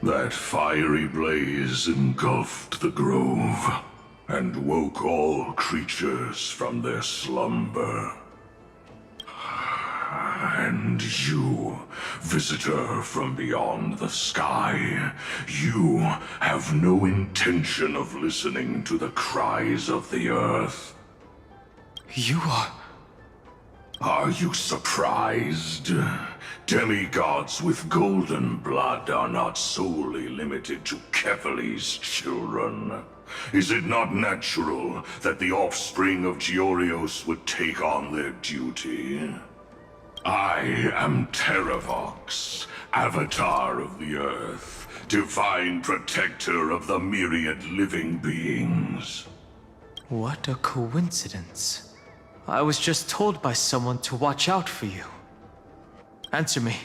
That fiery blaze engulfed the grove and woke all creatures from their slumber. And you, visitor from beyond the sky, you have no intention of listening to the cries of the earth. You are... Are you surprised? Demigods with golden blood are not solely limited to Kefali's children. Is it not natural that the offspring of Georios would take on their duty? I am TERRAVOX, Avatar of the Earth, divine protector of the myriad living beings. What a coincidence. I was just told by someone to watch out for you. Answer me.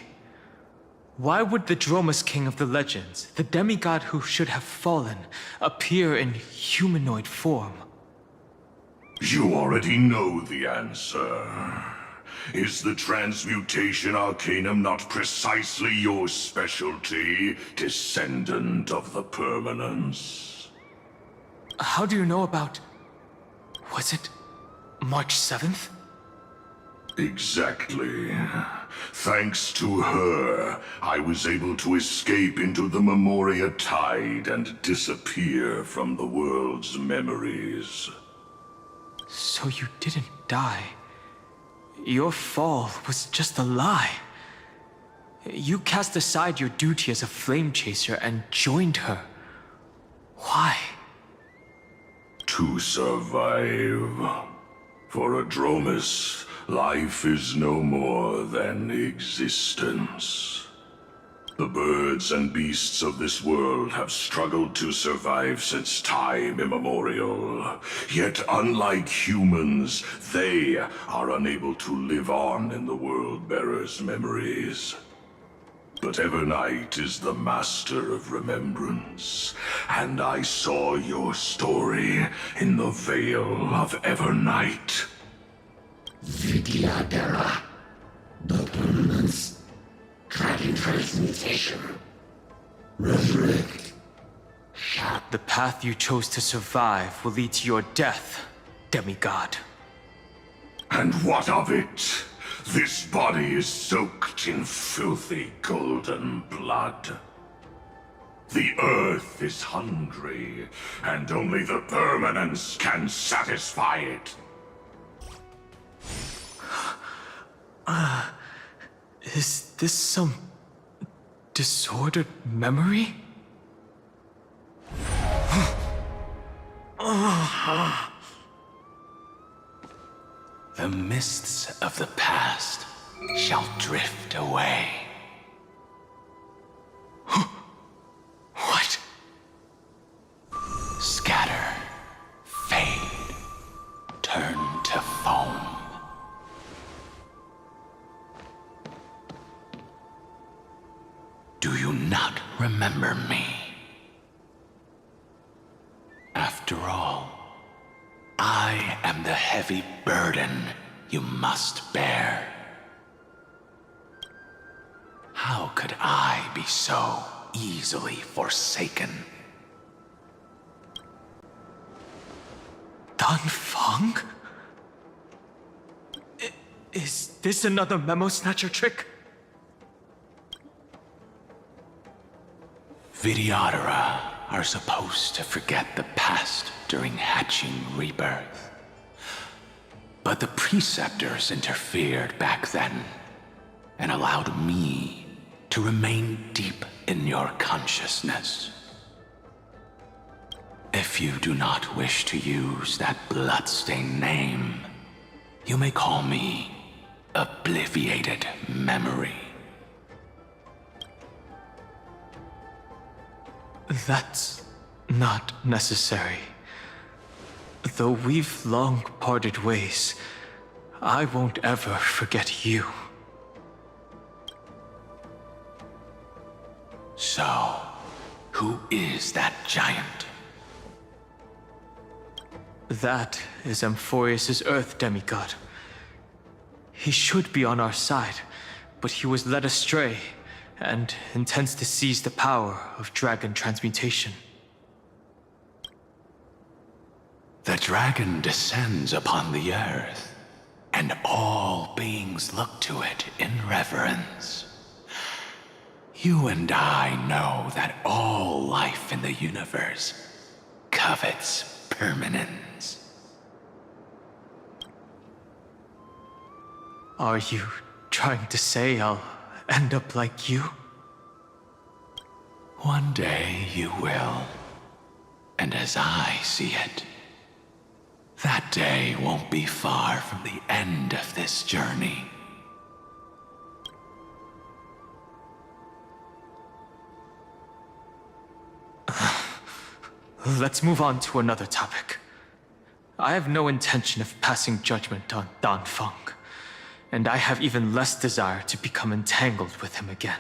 Why would the Dromus King of the legends, the demigod who should have fallen, appear in humanoid form? You already know the answer. Is the Transmutation Arcanum not precisely your specialty, descendant of the Permanence? How do you know about... was it March 7th? Exactly. Thanks to her, I was able to escape into the Memoria Tide and disappear from the world's memories. So you didn't die. Your fall was just a lie. You cast aside your duty as a flame chaser and joined her. Why? To survive. For a Dromus, life is no more than existence. The birds and beasts of this world have struggled to survive since time immemorial. Yet unlike humans, they are unable to live on in the World-Bearer's memories. But Evernight is the master of remembrance, and I saw your story in the Veil of Evernight. Vidyadhara, the Permanence, tracking transmutation, resurrect. The path you chose to survive will lead to your death, demigod. And what of it? This body is soaked in filthy golden blood. The earth is hungry, and only the Permanence can satisfy it. Is this some disordered memory? The mists of the past shall drift away. What? Scatter, fade, turn to foam. Do you not remember me? After all, I am the heavy burden you must bear. How could I be so easily forsaken? Dan Feng? Is this another memo snatcher trick? Vidyadhara are supposed to forget the past during hatching rebirth. But the Preceptors interfered back then and allowed me to remain deep in your consciousness. If you do not wish to use that bloodstained name, you may call me Obliviated Memory. That's not necessary. Though we've long parted ways, I won't ever forget you. So, who is that giant? That is Amphorius' Earth demigod. He should be on our side, but he was led astray and intends to seize the power of dragon transmutation. The dragon descends upon the earth, and all beings look to it in reverence. You and I know that all life in the universe covets permanence. Are you trying to say I'll end up like you? One day you will. And as I see it, that day won't be far from the end of this journey. Let's move on to another topic. I have no intention of passing judgment on Dan Heng, and I have even less desire to become entangled with him again.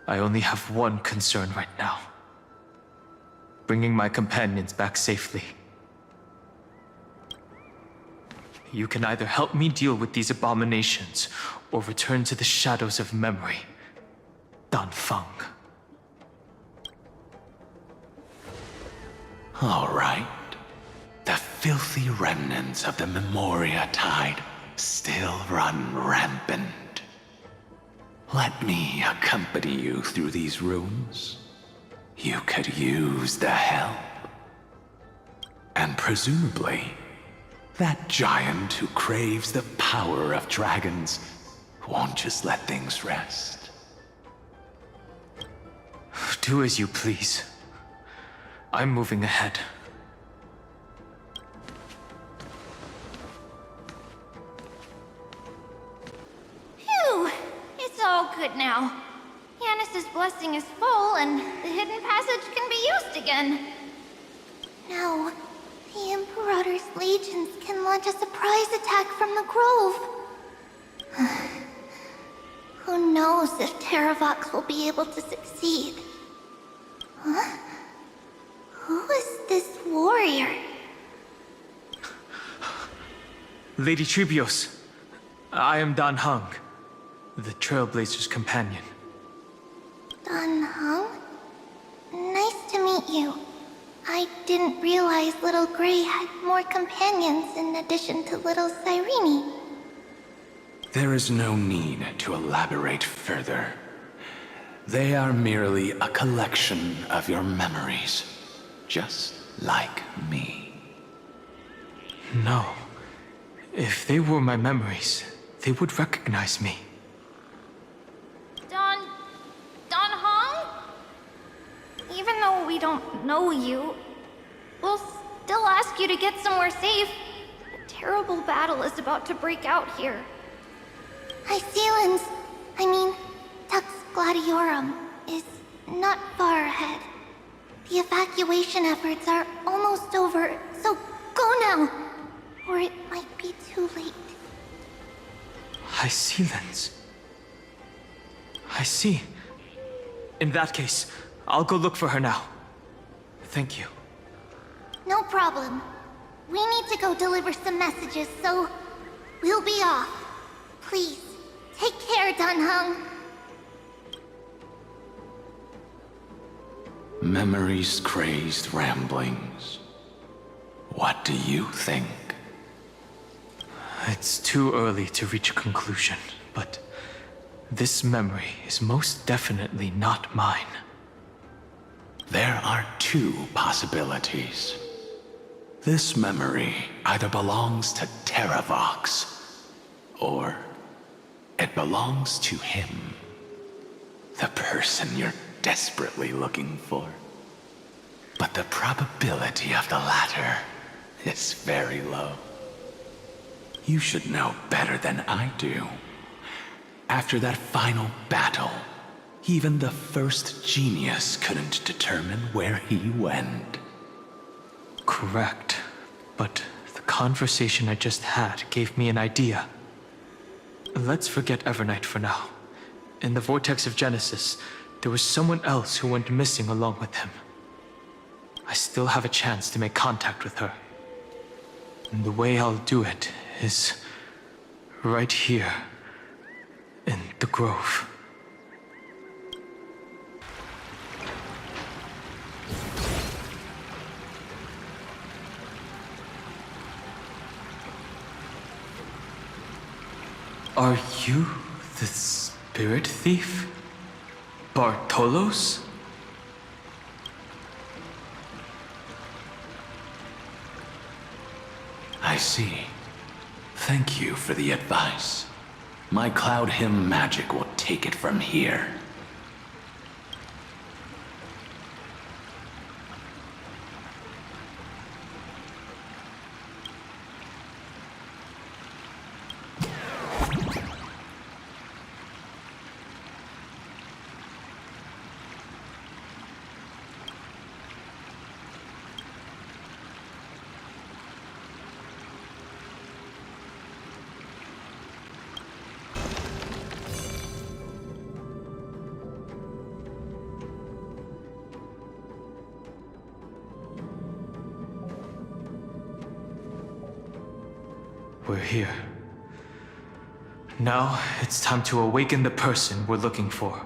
I only have one concern right now: bringing my companions back safely. You can either help me deal with these abominations, or return to the shadows of memory. Dan Heng. All right. The filthy remnants of the Memoria Tide still run rampant. Let me accompany you through these rooms. You could use the help. And presumably, that giant who craves the power of dragons won't just let things rest. Do as you please. I'm moving ahead. Phew! It's all good now. Yanis's blessing is full, and the hidden passage can be used again. Now, the Imperator's legions can launch a surprise attack from the grove. Who knows if TERRAVOX will be able to succeed? Huh? Who is this warrior? Lady Trebios, I am Dan Heng, the Trailblazer's companion. Dan Heng? Nice to meet you. I didn't realize Little Gray had more companions in addition to Little Cyrene. There is no need to elaborate further. They are merely a collection of your memories, just like me. No. If they were my memories, they would recognize me. Dan Heng? Even though we don't know you, we'll still ask you to get somewhere safe. A terrible battle is about to break out here. Tux Gladiorum is not far ahead. The evacuation efforts are almost over, so go now, or it might be too late. Hysealans. I see. In that case, I'll go look for her now. Thank you. No problem. We need to go deliver some messages, so we'll be off. Please, take care, Dan Heng. Memories crazed ramblings. What do you think? It's too early to reach a conclusion, but this memory is most definitely not mine. There are two possibilities. This memory either belongs to TERRAVOX, or it belongs to him. The person you're desperately looking for. But the probability of the latter is very low. You should know better than I do. After that final battle, even the first genius couldn't determine where he went. Correct. But the conversation I just had gave me an idea. Let's forget Evernight for now. In the Vortex of Genesis, there was someone else who went missing along with him. I still have a chance to make contact with her. And the way I'll do it is right here in the grove. Are you the spirit thief? Bartolos? I see. Thank you for the advice. My Cloud Hymn magic will take it from here. We're here. Now, it's time to awaken the person we're looking for.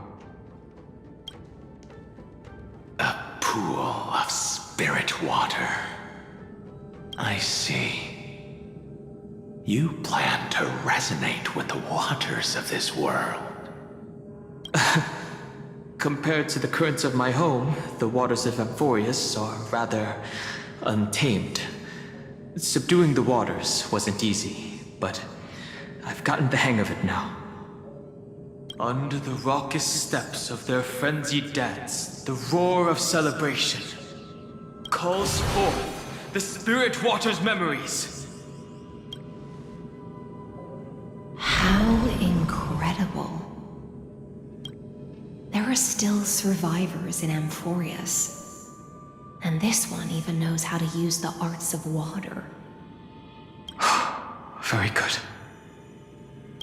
A pool of spirit water. I see. You plan to resonate with the waters of this world. Compared to the currents of my home, the waters of Amphorius are rather untamed. Subduing the waters wasn't easy, but I've gotten the hang of it now. Under the raucous steps of their frenzied dance, the roar of celebration calls forth the spirit water's memories. How incredible. There are still survivors in Amphorius. And this one even knows how to use the arts of water. Very good.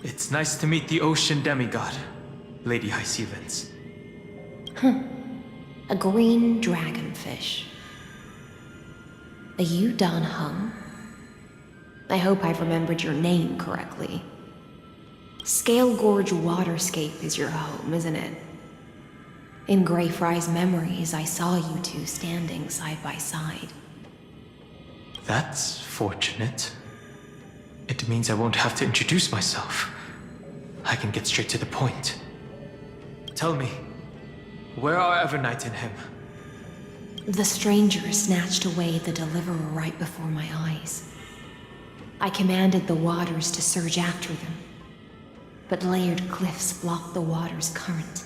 It's nice to meet the ocean demigod, Lady Hyacinths. A green dragonfish. Are you Dan Heng? I hope I've remembered your name correctly. Scale Gorge Waterscape is your home, isn't it? In Greyfry's memories, I saw you two standing side by side. That's fortunate. It means I won't have to introduce myself. I can get straight to the point. Tell me, where are Evernight and him? The stranger snatched away the deliverer right before my eyes. I commanded the waters to surge after them, but layered cliffs blocked the water's current.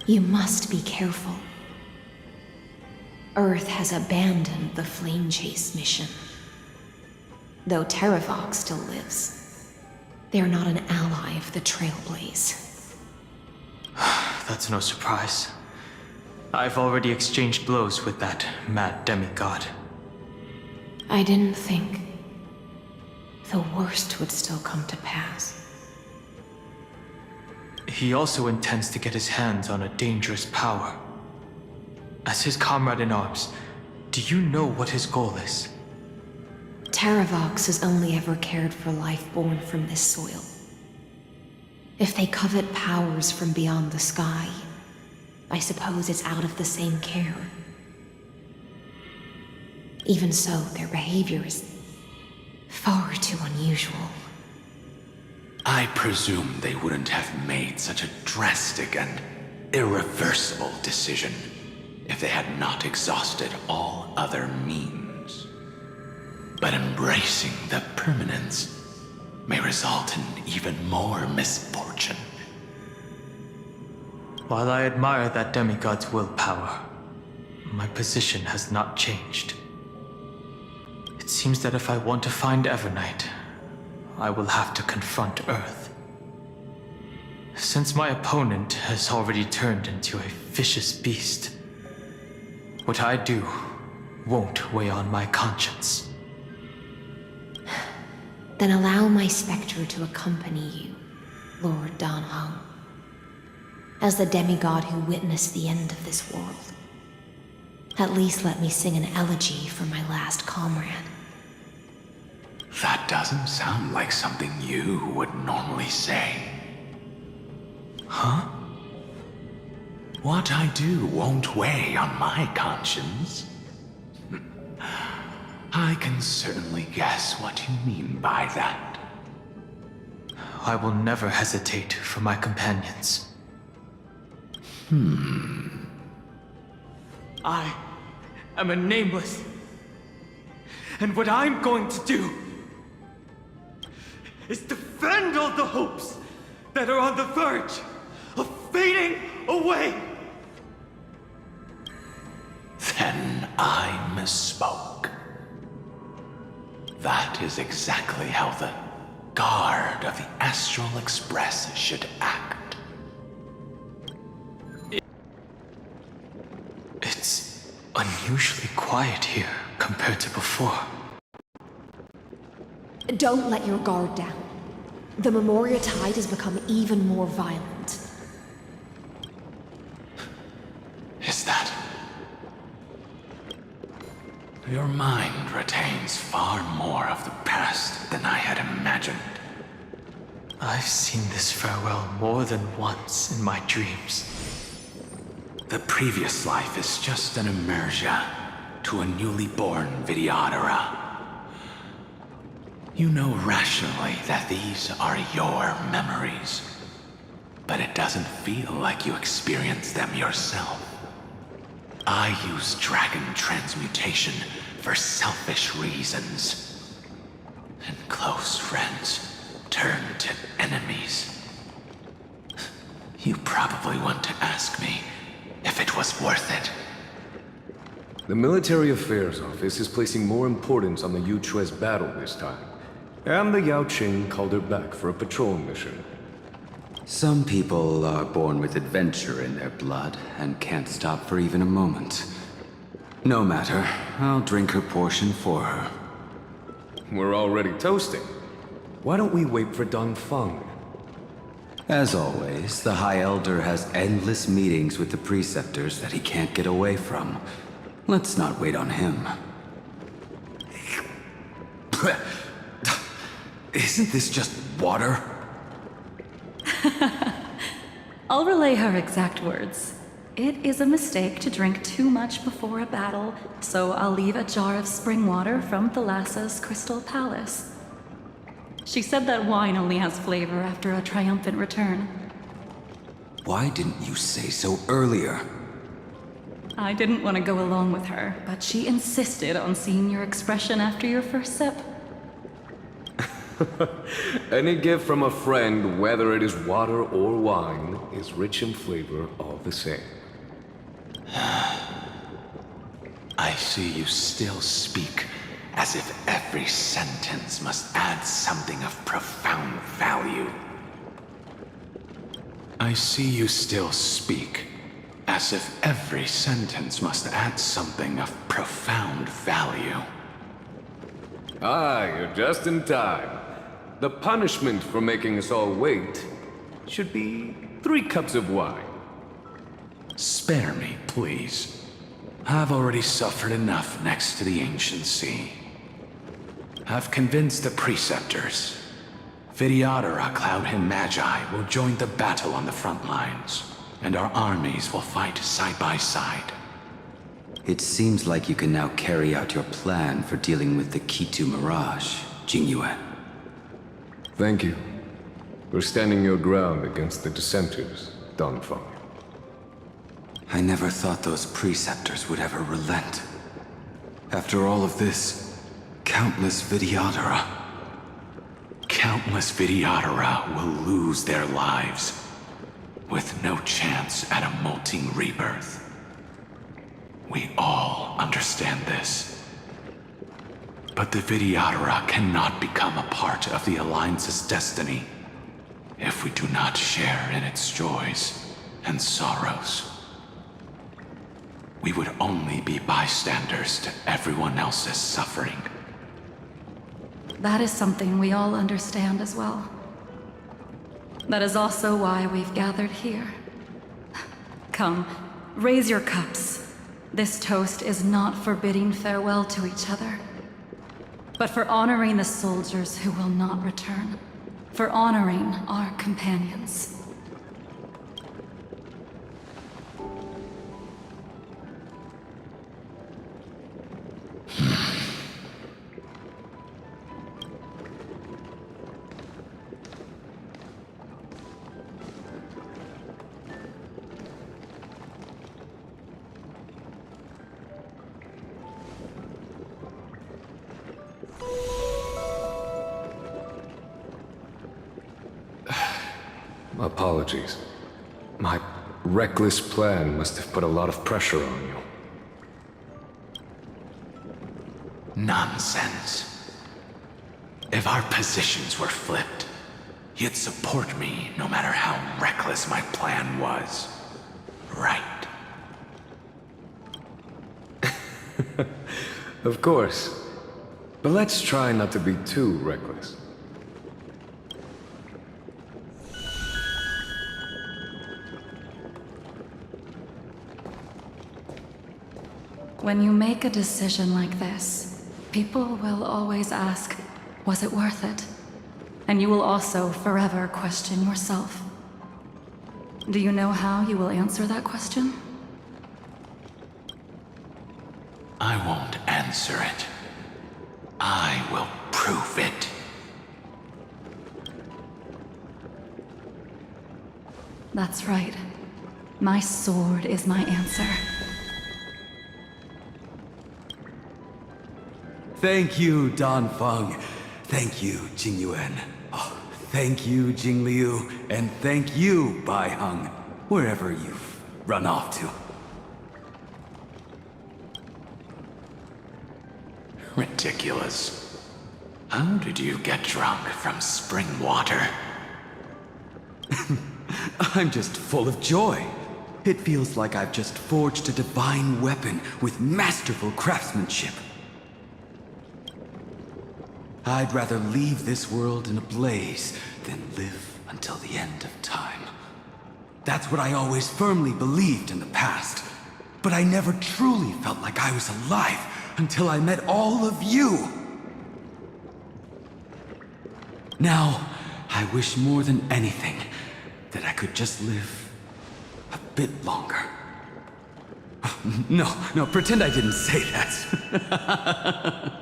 You must be careful. Earth has abandoned the Flame Chase mission. Though TERRAVOX still lives, they're not an ally of the Trailblaze. That's no surprise. I've already exchanged blows with that mad demigod. I didn't think the worst would still come to pass. He also intends to get his hands on a dangerous power. As his comrade in arms, do you know what his goal is? TERRAVOX has only ever cared for life born from this soil. If they covet powers from beyond the sky, I suppose it's out of the same care. Even so, their behavior is far too unusual. I presume they wouldn't have made such a drastic and irreversible decision if they had not exhausted all other means. But embracing the permanence may result in even more misfortune. While I admire that demigod's willpower, my position has not changed. It seems that if I want to find Evernight, I will have to confront Earth. Since my opponent has already turned into a vicious beast, what I do won't weigh on my conscience. Then allow my specter to accompany you, Lord Dan Heng. As the demigod who witnessed the end of this world, at least let me sing an elegy for my last comrade. That doesn't sound like something you would normally say. Huh? What I do won't weigh on my conscience. I can certainly guess what you mean by that. I will never hesitate for my companions. I am a nameless. And what I'm going to do is defend all the hopes that are on the verge of fading away. Then I misspoke. That is exactly how the guard of the Astral Express should act. It's unusually quiet here compared to before. Don't let your guard down. The Memoria Tide has become even more violent. Is that? Your mind retains far more of the past than I had imagined. I've seen this farewell more than once in my dreams. The previous life is just an immersia to a newly born Vidyadhara. You know rationally that these are your memories, but it doesn't feel like you experienced them yourself. I use dragon transmutation for selfish reasons, and close friends turn to enemies. You probably want to ask me if it was worth it. The Military Affairs Office is placing more importance on the Yuchue's battle this time. And the Yao Qing called her back for a patrol mission. Some people are born with adventure in their blood and can't stop for even a moment. No matter, I'll drink her portion for her. We're already toasting. Why don't we wait for Dan Feng? As always, the High Elder has endless meetings with the Preceptors that he can't get away from. Let's not wait on him. Isn't this just water? I'll relay her exact words. It is a mistake to drink too much before a battle, so I'll leave a jar of spring water from Thalassa's Crystal Palace. She said that wine only has flavor after a triumphant return. Why didn't you say so earlier? I didn't want to go along with her, but she insisted on seeing your expression after your first sip. Any gift from a friend, whether it is water or wine, is rich in flavor all the same. I see you still speak as if every sentence must add something of profound value. I see you still speak as if every sentence must add something of profound value. Ah, you're just in time. The punishment for making us all wait should be 3 cups of wine. Spare me, please. I've already suffered enough next to the ancient sea. I've convinced the Preceptors. Vidyadhara Cloudhim Magi will join the battle on the front lines, and our armies will fight side by side. It seems like you can now carry out your plan for dealing with the Kitu Mirage, Jingyue. Thank you for standing your ground against the dissenters, Dan Feng. I never thought those Preceptors would ever relent. After all of this, countless Vidyadhara. Countless Vidyadhara will lose their lives, with no chance at a molting rebirth. We all understand this. But the Vidyadhara cannot become a part of the Alliance's destiny if we do not share in its joys and sorrows. We would only be bystanders to everyone else's suffering. That is something we all understand as well. That is also why we've gathered here. Come, raise your cups. This toast is not for bidding farewell to each other, but for honoring the soldiers who will not return, for honoring our companions. Apologies. My reckless plan must have put a lot of pressure on you. Nonsense. If our positions were flipped, you'd support me no matter how reckless my plan was. Right? Of course. But let's try not to be too reckless. When you make a decision like this, people will always ask, was it worth it? And you will also forever question yourself. Do you know how you will answer that question? I won't answer it. I will prove it. That's right. My sword is my answer. Thank you, Dan Feng. Thank you, Jing Yuan. Oh, thank you, Jing Liu. And thank you, Bai Heng, wherever you've run off to. Ridiculous. How did you get drunk from spring water? I'm just full of joy. It feels like I've just forged a divine weapon with masterful craftsmanship. I'd rather leave this world in a blaze than live until the end of time. That's what I always firmly believed in the past. But I never truly felt like I was alive until I met all of you. Now, I wish more than anything that I could just live a bit longer. No, pretend I didn't say that.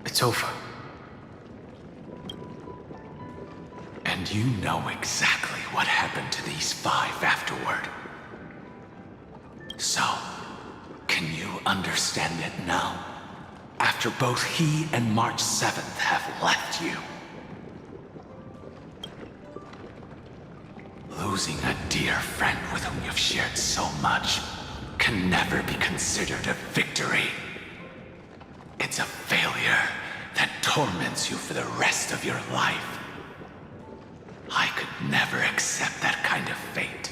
It's over. And you know exactly what happened to these 5 afterward. So, can you understand it now? After both he and March 7th have left you. Losing a dear friend with whom you've shared so much can never be considered a victory. It's a failure that torments you for the rest of your life. I could never accept that kind of fate.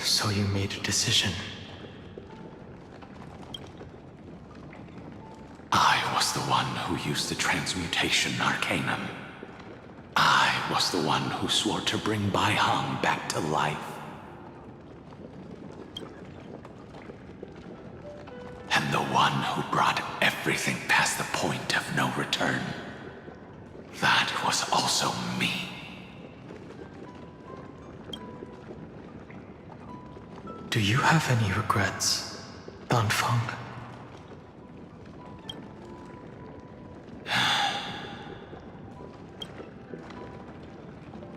So you made a decision. I was the one who used the transmutation arcanum. I was the one who swore to bring Bai Heng back to life. And the one who brought everything past the point of no return. That was also me. Do you have any regrets, Dan Feng?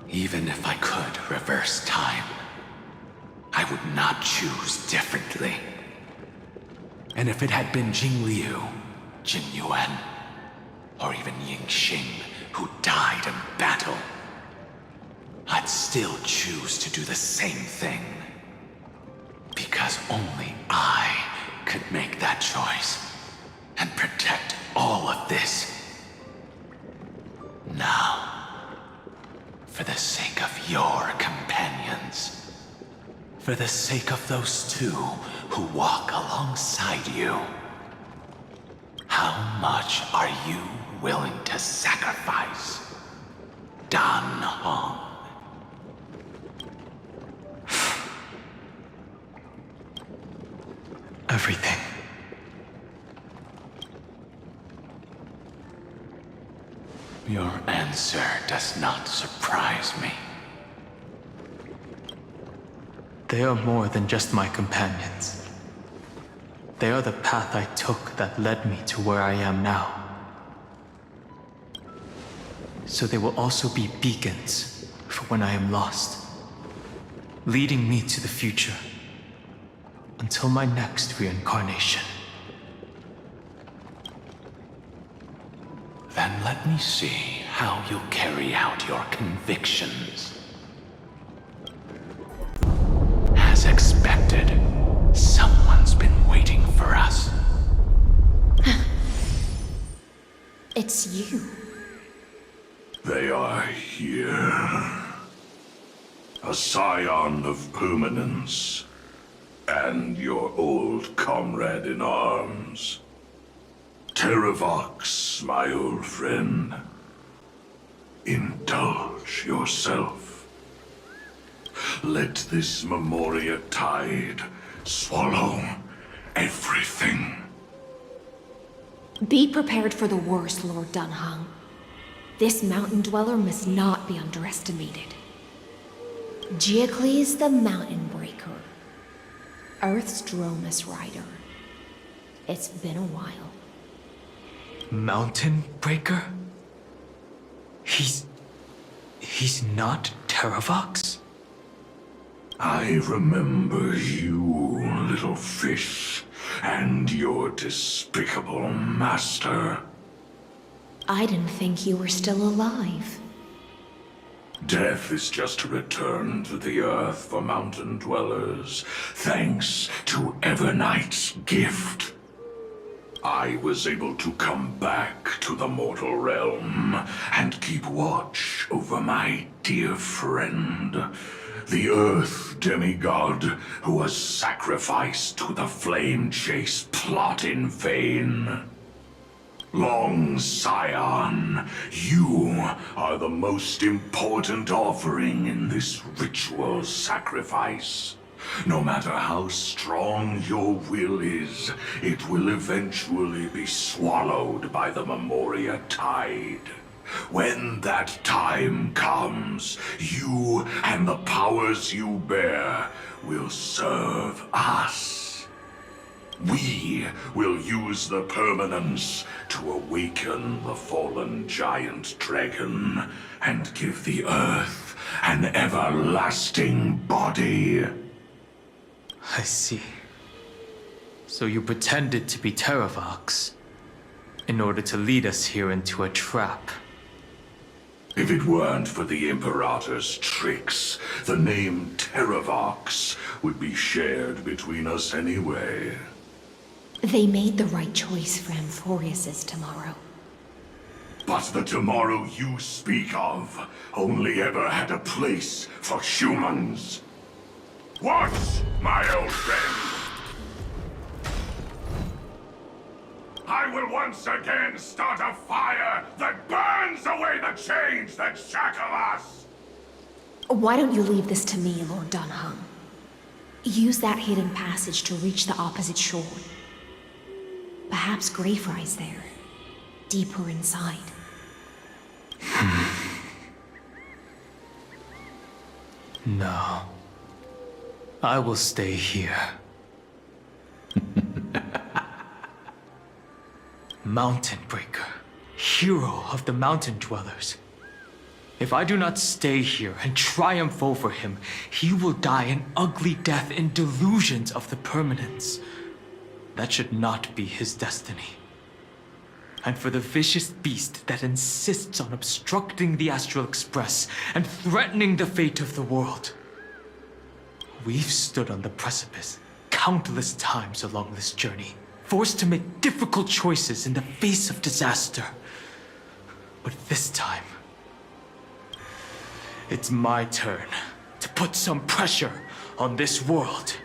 Even if I could reverse time, I would not choose differently. And if it had been Jing Liu, Jing Yuan, or even Ying Xing who died in battle, I'd still choose to do the same thing. Because only I could make that choice and protect all of this. Now, for the sake of your companions, for the sake of those 2 who walk alongside you, how much are you willing to sacrifice, Dan Heng? Everything. Your answer does not surprise me. They are more than just my companions. They are the path I took that led me to where I am now. So they will also be beacons for when I am lost, leading me to the future until my next reincarnation. Then let me see how you'll carry out your convictions. As expected, someone's been waiting for us. It's you. They are here. A scion of permanence, and your old comrade in arms. TERRAVOX, my old friend. Indulge yourself. Let this Memoria tide swallow everything. Be prepared for the worst, Lord Dan Heng. This mountain dweller must not be underestimated. Giacles the Mountain Breaker. Earth's Dromus Rider. It's been a while. Mountain Breaker? He's not TERRAVOX? I remember you, little fish, and your despicable master. I didn't think you were still alive. Death is just a return to the earth for mountain dwellers, thanks to Evernight's gift. I was able to come back to the mortal realm and keep watch over my dear friend, the Earth demigod who was sacrificed to the flame chase plot in vain. Long Scion, you are the most important offering in this ritual sacrifice. No matter how strong your will is, it will eventually be swallowed by the Memoria tide. When that time comes, you and the powers you bear will serve us. We will use the permanence to awaken the fallen giant dragon and give the earth an everlasting body. I see. So you pretended to be TERRAVOX in order to lead us here into a trap. If it weren't for the Imperator's tricks, the name TERRAVOX would be shared between us anyway. They made the right choice for Amphorius's tomorrow. But the tomorrow you speak of only ever had a place for humans. What, my old friend? I will once again start a fire that burns away the chains that shackle us! Why don't you leave this to me, Lord Dan Heng? Use that hidden passage to reach the opposite shore. Perhaps Greyfry's there, deeper inside. No. I will stay here. Mountain Breaker, hero of the mountain dwellers. If I do not stay here and triumph over him, he will die an ugly death in delusions of the permanence. That should not be his destiny. And for the vicious beast that insists on obstructing the Astral Express and threatening the fate of the world. We've stood on the precipice countless times along this journey, forced to make difficult choices in the face of disaster. But this time, it's my turn to put some pressure on this world.